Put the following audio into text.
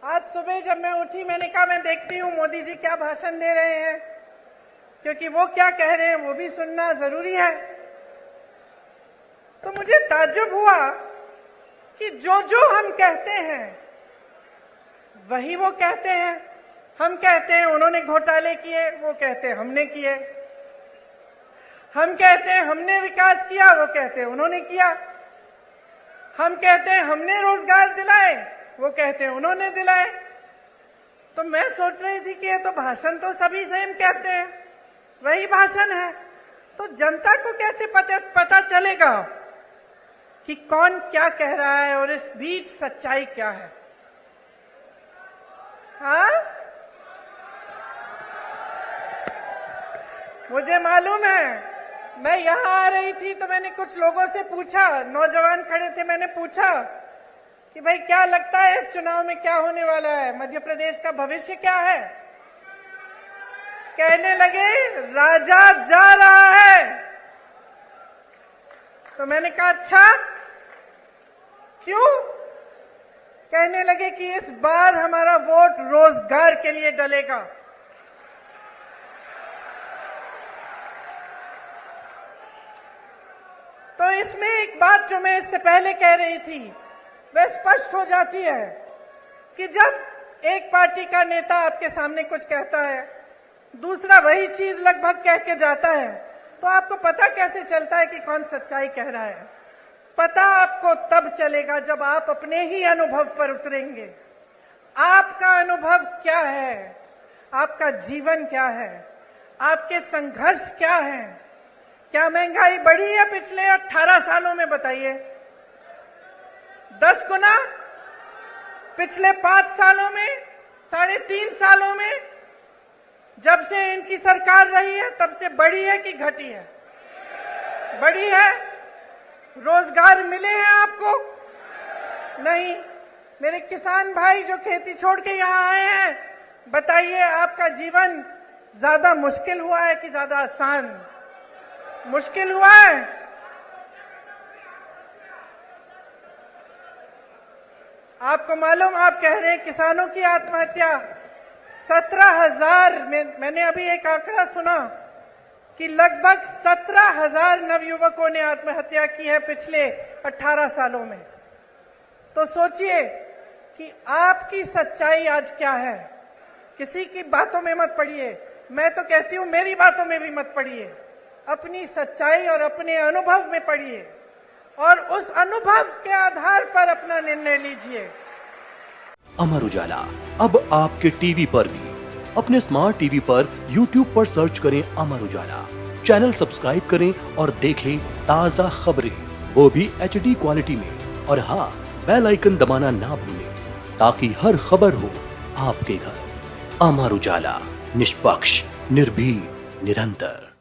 आज सुबह जब मैं उठी मैंने कहा मैं देखती हूँ मोदी जी क्या भाषण दे रहे हैं, क्योंकि वो क्या कह रहे हैं वो भी सुनना जरूरी है। तो मुझे ताज्जुब हुआ कि जो जो हम कहते हैं वही वो कहते हैं। हम कहते हैं उन्होंने घोटाले किए, वो कहते हैं हमने किए। हम कहते हैं हमने विकास किया, वो कहते हैं उन्होंने किया। हम कहते हैं हमने रोजगार दिलाए, वो कहते हैं उन्होंने दिलाए। तो मैं सोच रही थी कि ये तो भाषण तो सभी सेम कहते हैं, वही भाषण है, तो जनता को कैसे पता चलेगा कि कौन क्या कह रहा है और इस बीच सच्चाई क्या है? हाँ, मुझे मालूम है। मैं यहां आ रही थी तो मैंने कुछ लोगों से पूछा, नौजवान खड़े थे, मैंने पूछा कि भाई क्या लगता है इस चुनाव में क्या होने वाला है, मध्य प्रदेश का भविष्य क्या है? कहने लगे राजा जा रहा है। तो मैंने कहा अच्छा क्यों? कहने लगे कि इस बार हमारा वोट रोजगार के लिए डलेगा। तो इसमें एक बात जो मैं इससे पहले कह रही थी वह स्पष्ट हो जाती है कि जब एक पार्टी का नेता आपके सामने कुछ कहता है, दूसरा वही चीज लगभग कह के जाता है, तो आपको पता कैसे चलता है कि कौन सच्चाई कह रहा है? पता आपको तब चलेगा जब आप अपने ही अनुभव पर उतरेंगे। आपका अनुभव क्या है? आपका जीवन क्या है? आपके संघर्ष क्या है? क्या महंगाई बढ़ी है पिछले 18 सालों में? बताइए। 10 गुना? पिछले 5 सालों में? 3.5 सालों में? जब से इनकी सरकार रही है तब से बढ़ी है कि घटी है? बढ़ी है। रोजगार मिले हैं आपको? नहीं। मेरे किसान भाई जो खेती छोड़ के यहां आए हैं, बताइए आपका जीवन ज्यादा मुश्किल हुआ है कि ज्यादा आसान? मुश्किल हुआ है। आपको मालूम, आप कह रहे हैं किसानों की आत्महत्या 17,000 में, मैंने अभी एक आंकड़ा सुना कि लगभग 17,000 नवयुवकों ने आत्महत्या की है पिछले 18 सालों में। तो सोचिए कि आपकी सच्चाई आज क्या है। किसी की बातों में मत पड़िए, मैं तो कहती हूं मेरी बातों में भी मत पड़िए, अपनी सच्चाई और अपने अनुभव में पड़िए और उस अनुभव के आधार पर अपना निर्णय लीजिए। अमर उजाला अब आपके टीवी पर भी। अपने स्मार्ट टीवी पर YouTube पर सर्च करें अमर उजाला, चैनल सब्सक्राइब करें और देखें ताजा खबरें, वो भी HD क्वालिटी में। और हाँ, बेल आइकन दबाना ना भूलें ताकि हर खबर हो आपके घर। अमर उजाला, निष्पक्ष, निर्भीक, निरंतर।